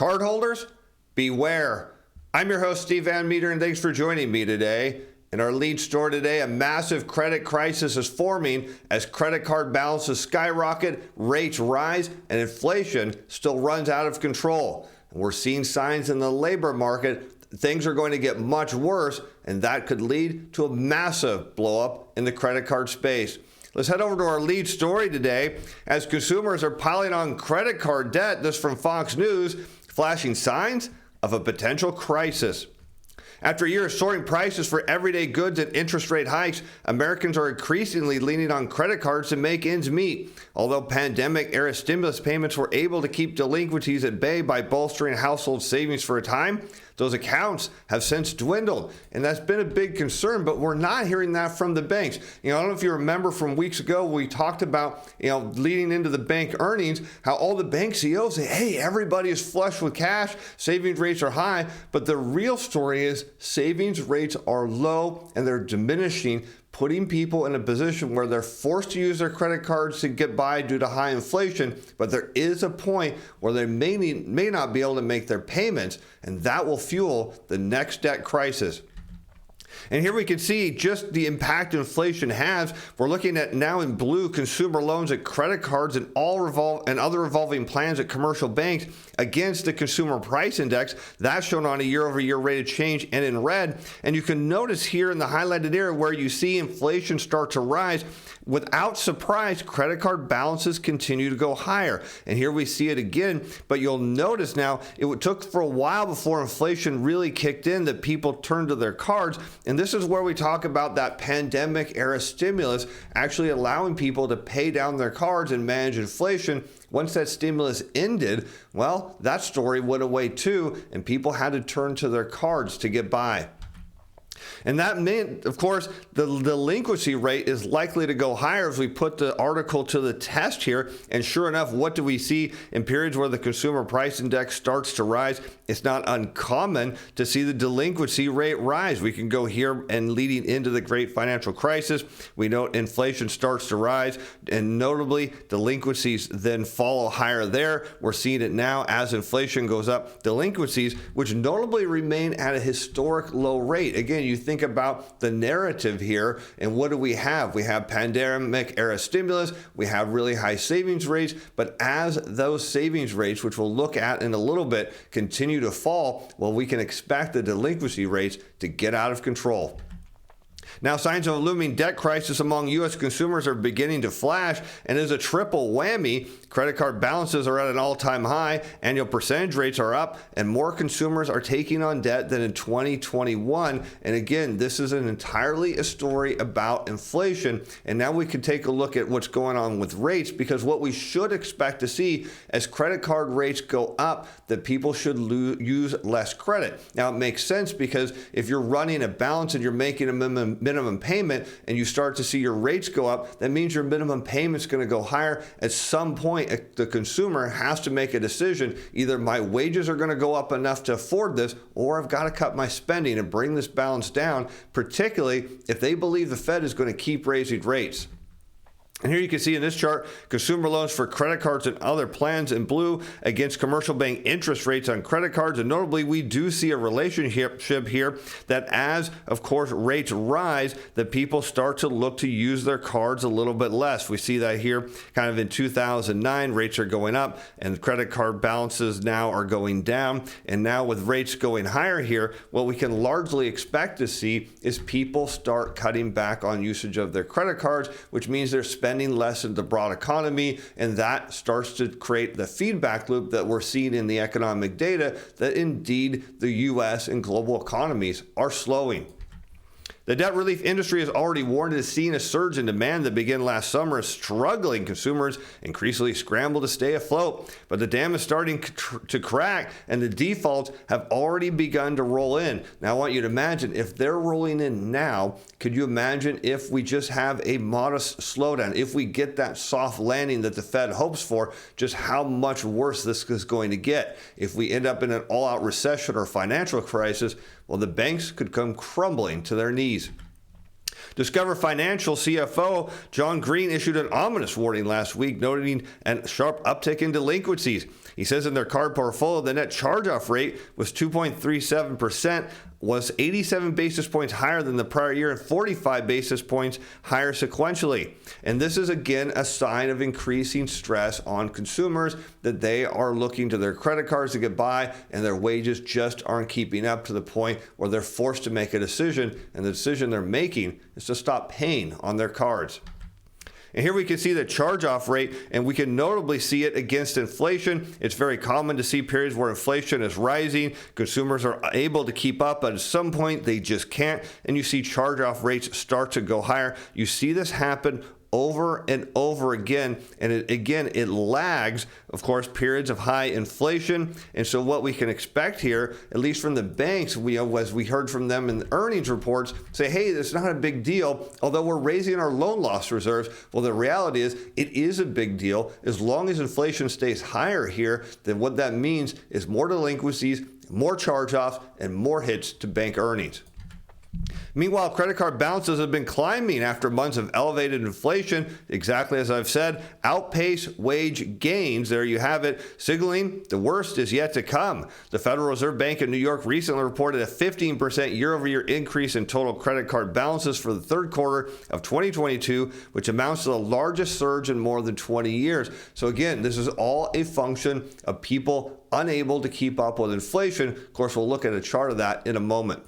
Cardholders, beware. I'm your host, Steve Van Metre, and thanks for joining me today. In our lead story today, a massive credit crisis is forming as credit card balances skyrocket, rates rise, and inflation still runs out of control. And we're seeing signs in the labor market things are going to get much worse, and that could lead to a massive blow-up in the credit card space. Let's head over to our lead story today. As consumers are piling on credit card debt, this from Fox News, flashing signs of a potential crisis. After a year of soaring prices for everyday goods and interest rate hikes, Americans are increasingly leaning on credit cards to make ends meet. Although pandemic-era stimulus payments were able to keep delinquencies at bay by bolstering household savings for a time, those accounts have since dwindled, and that's been a big concern, but we're not hearing that from the banks. I don't know if you remember from weeks ago, we talked about, leading into the bank earnings, how all the bank CEOs say, hey, everybody is flush with cash, savings rates are high, but the real story is savings rates are low and they're diminishing, putting people in a position where they're forced to use their credit cards to get by due to high inflation, but there is a point where they may not be able to make their payments, and that will fuel the next debt crisis. And here we can see just the impact inflation has. We're looking at now in blue consumer loans at credit cards and other revolving plans at commercial banks against the consumer price index. That's shown on a year-over-year rate of change and in red. And you can notice here in the highlighted area where you see inflation start to rise. Without surprise, credit card balances continue to go higher. And here we see it again, but you'll notice now it took for a while before inflation really kicked in that people turned to their cards. And this is where we talk about that pandemic era stimulus actually allowing people to pay down their cards and manage inflation. Once that stimulus ended, well, that story went away too, and people had to turn to their cards to get by. And that meant, of course, the delinquency rate is likely to go higher as we put the article to the test here. And sure enough, what do we see in periods where the consumer price index starts to rise? It's not uncommon to see the delinquency rate rise. We can go here and leading into the great financial crisis, we note inflation starts to rise, and notably delinquencies then follow higher there. We're seeing it now as inflation goes up. Delinquencies, which notably remain at a historic low rate. Again, you think about the narrative here, and what do we have? We have pandemic era stimulus, we have really high savings rates, but as those savings rates, which we'll look at in a little bit, continue to fall, well, we can expect the delinquency rates to get out of control. Now, signs of a looming debt crisis among U.S. consumers are beginning to flash, and as a triple whammy, credit card balances are at an all-time high, annual percentage rates are up, and more consumers are taking on debt than in 2021. And again, this is entirely a story about inflation. And now we can take a look at what's going on with rates, because what we should expect to see as credit card rates go up, that people should use less credit. Now, it makes sense because if you're running a balance and you're making a minimum payment and you start to see your rates go up, that means your minimum payment's going to go higher. At some point, the consumer has to make a decision. Either my wages are going to go up enough to afford this, or I've got to cut my spending and bring this balance down, particularly if they believe the Fed is going to keep raising rates. And here you can see in this chart, consumer loans for credit cards and other plans in blue against commercial bank interest rates on credit cards. And notably, we do see a relationship here that as, of course, rates rise, that people start to look to use their cards a little bit less. We see that here kind of in 2009, rates are going up and credit card balances now are going down. And now with rates going higher here, what we can largely expect to see is people start cutting back on usage of their credit cards, which means they're spending less in the broad economy, and that starts to create the feedback loop that we're seeing in the economic data that indeed the U.S. and global economies are slowing. The debt relief industry has already warned it is seeing a surge in demand that began last summer as struggling consumers increasingly scramble to stay afloat. But the dam is starting to crack, and the defaults have already begun to roll in. Now, I want you to imagine if they're rolling in now, could you imagine if we just have a modest slowdown, if we get that soft landing that the Fed hopes for, just how much worse this is going to get? If we end up in an all-out recession or financial crisis, well, the banks could come crumbling to their knees. Discover Financial CFO John Green issued an ominous warning last week, noting a sharp uptick in delinquencies. He says in their card portfolio, the net charge-off rate was 2.37%, was 87 basis points higher than the prior year and 45 basis points higher sequentially. And this is again a sign of increasing stress on consumers, that they are looking to their credit cards to get by and their wages just aren't keeping up, to the point where they're forced to make a decision, and the decision they're making is to stop paying on their cards. And here we can see the charge-off rate, and we can notably see it against inflation. It's very common to see periods where inflation is rising. Consumers are able to keep up, but at some point they just can't, and you see charge-off rates start to go higher. You see this happen over and over again, and it lags, of course, periods of high inflation. And so what we can expect here, at least from the banks, as we heard from them in the earnings reports, say, hey, it's not a big deal, although we're raising our loan loss reserves. Well, the reality is it is a big deal. As long as inflation stays higher here, then what that means is more delinquencies, more charge-offs, and more hits to bank earnings. Meanwhile, credit card balances have been climbing after months of elevated inflation, exactly as I've said, outpace wage gains. There you have it, signaling the worst is yet to come. The Federal Reserve Bank of New York recently reported a 15% year-over-year increase in total credit card balances for the third quarter of 2022, which amounts to the largest surge in more than 20 years. So again, this is all a function of people unable to keep up with inflation. Of course, we'll look at a chart of that in a moment.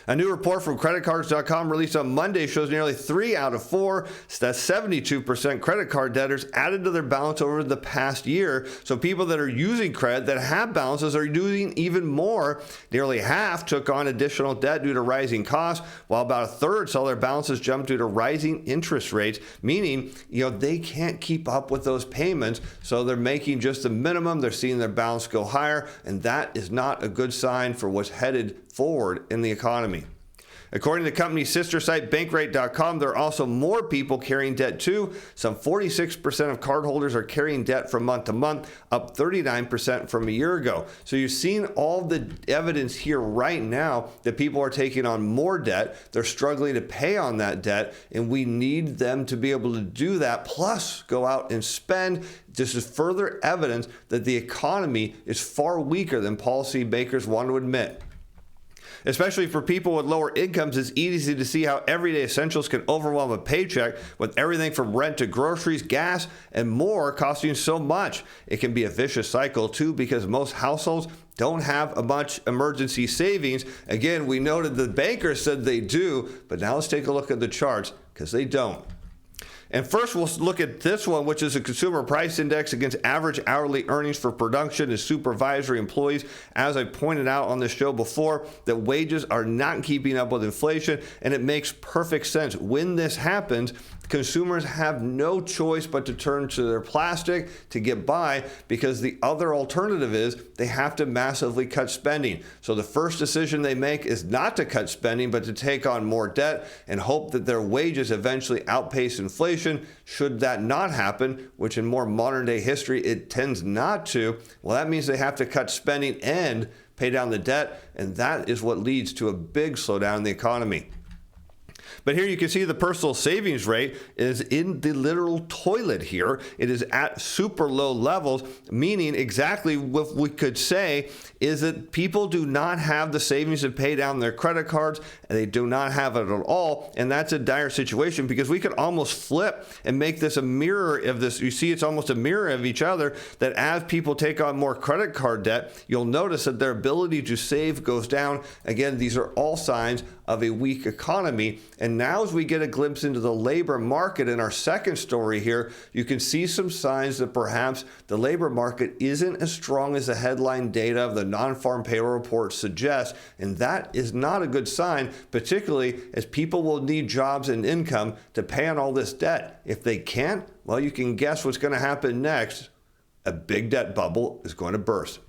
A new report from creditcards.com released on Monday shows nearly 3 out of 4, that's 72% credit card debtors added to their balance over the past year. So people that are using credit that have balances are using even more. Nearly half took on additional debt due to rising costs, while about a third saw their balances jump due to rising interest rates, meaning they can't keep up with those payments, so they're making just the minimum. They're seeing their balance go higher, and that is not a good sign for what's headed forward in the economy. According to the company's sister site, Bankrate.com, there are also more people carrying debt too. Some 46% of cardholders are carrying debt from month to month, up 39% from a year ago. So you're seeing all the evidence here right now that people are taking on more debt. They're struggling to pay on that debt, and we need them to be able to do that, plus go out and spend. This is further evidence that the economy is far weaker than policymakers want to admit. Especially for people with lower incomes, it's easy to see how everyday essentials can overwhelm a paycheck, with everything from rent to groceries, gas, and more costing so much. It can be a vicious cycle too, because most households don't have much emergency savings. Again, we noted the bankers said they do, but now let's take a look at the charts, because they don't. And first, we'll look at this one, which is a consumer price index against average hourly earnings for production and supervisory employees. As I pointed out on the show before, that wages are not keeping up with inflation, and it makes perfect sense. When this happens, consumers have no choice but to turn to their plastic to get by, because the other alternative is they have to massively cut spending. So the first decision they make is not to cut spending, but to take on more debt and hope that their wages eventually outpace inflation. Should that not happen, which in more modern day history it tends not to, well, that means they have to cut spending and pay down the debt, and that is what leads to a big slowdown in the economy. But here you can see the personal savings rate is in the literal toilet here. It is at super low levels, meaning exactly what we could say is that people do not have the savings to pay down their credit cards, and they do not have it at all. And that's a dire situation, because we could almost flip and make this a mirror of this. You see, it's almost a mirror of each other, that as people take on more credit card debt, you'll notice that their ability to save goes down. Again, these are all signs of a weak economy. And now as we get a glimpse into the labor market in our second story here, you can see some signs that perhaps the labor market isn't as strong as the headline data of the non-farm payroll report suggests. And that is not a good sign, particularly as people will need jobs and income to pay on all this debt. If they can't, well, you can guess what's going to happen next. A big debt bubble is going to burst.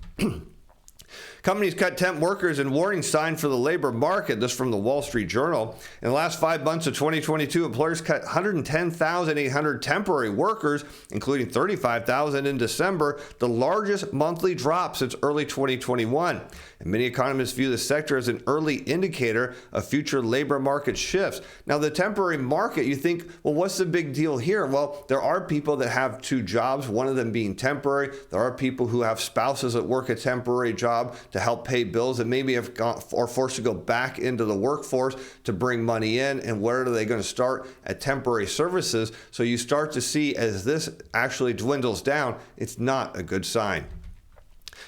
Companies cut temp workers in warning sign for the labor market. This from the Wall Street Journal. In the last 5 months of 2022, employers cut 110,800 temporary workers, including 35,000 in December, the largest monthly drop since early 2021. And many economists view the sector as an early indicator of future labor market shifts. Now, the temporary market, you think, well, what's the big deal here? Well, there are people that have 2 jobs, one of them being temporary. There are people who have spouses that work a temporary job to help pay bills and maybe have gone or forced to go back into the workforce to bring money in. And where are they going to start? At temporary services. So you start to see as this actually dwindles down, it's not a good sign.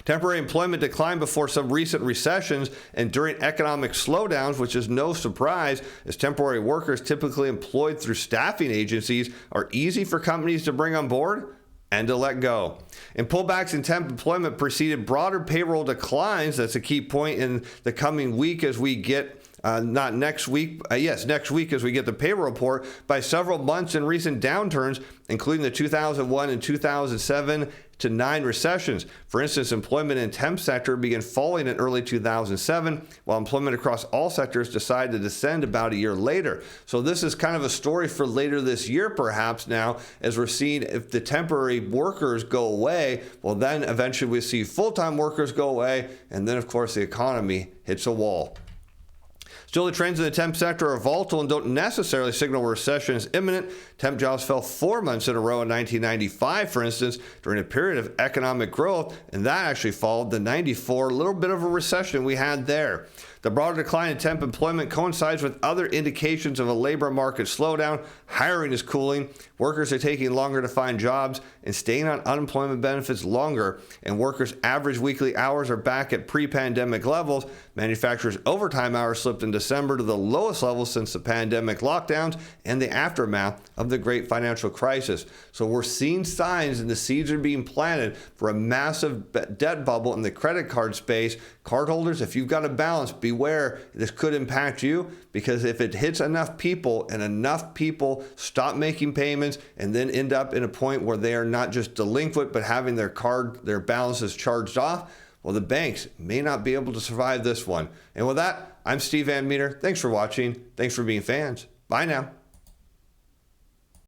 Temporary employment declined before some recent recessions and during economic slowdowns, which is no surprise, as temporary workers typically employed through staffing agencies are easy for companies to bring on board and to let go. And pullbacks in temp employment preceded broader payroll declines. That's a key point in the coming week as we get next week as we get the payroll report by several months in recent downturns, including the 2001 and 2007 to 9 recessions. For instance, employment in temp sector began falling in early 2007, while employment across all sectors decided to descend about a year later. So this is kind of a story for later this year, perhaps now, as we're seeing if the temporary workers go away, well, then eventually we see full-time workers go away, and then, of course, the economy hits a wall. Still, the trends in the temp sector are volatile and don't necessarily signal a recession is imminent. Temp jobs fell 4 months in a row in 1995, for instance, during a period of economic growth, and that actually followed the 94 little bit of a recession we had there. The broader decline in temp employment coincides with other indications of a labor market slowdown. Hiring is cooling. Workers are taking longer to find jobs and staying on unemployment benefits longer. And workers' average weekly hours are back at pre-pandemic levels. Manufacturers' overtime hours slipped in December to the lowest level since the pandemic lockdowns and the aftermath of the great financial crisis. So we're seeing signs and the seeds are being planted for a massive debt bubble in the credit card space. Cardholders, if you've got a balance, beware, this could impact you, because if it hits enough people and enough people stop making payments and then end up in a point where they are not just delinquent but having their balances charged off, well, the banks may not be able to survive this one. And with that, I'm Steve Van Metre. Thanks for watching. Thanks for being fans. Bye now.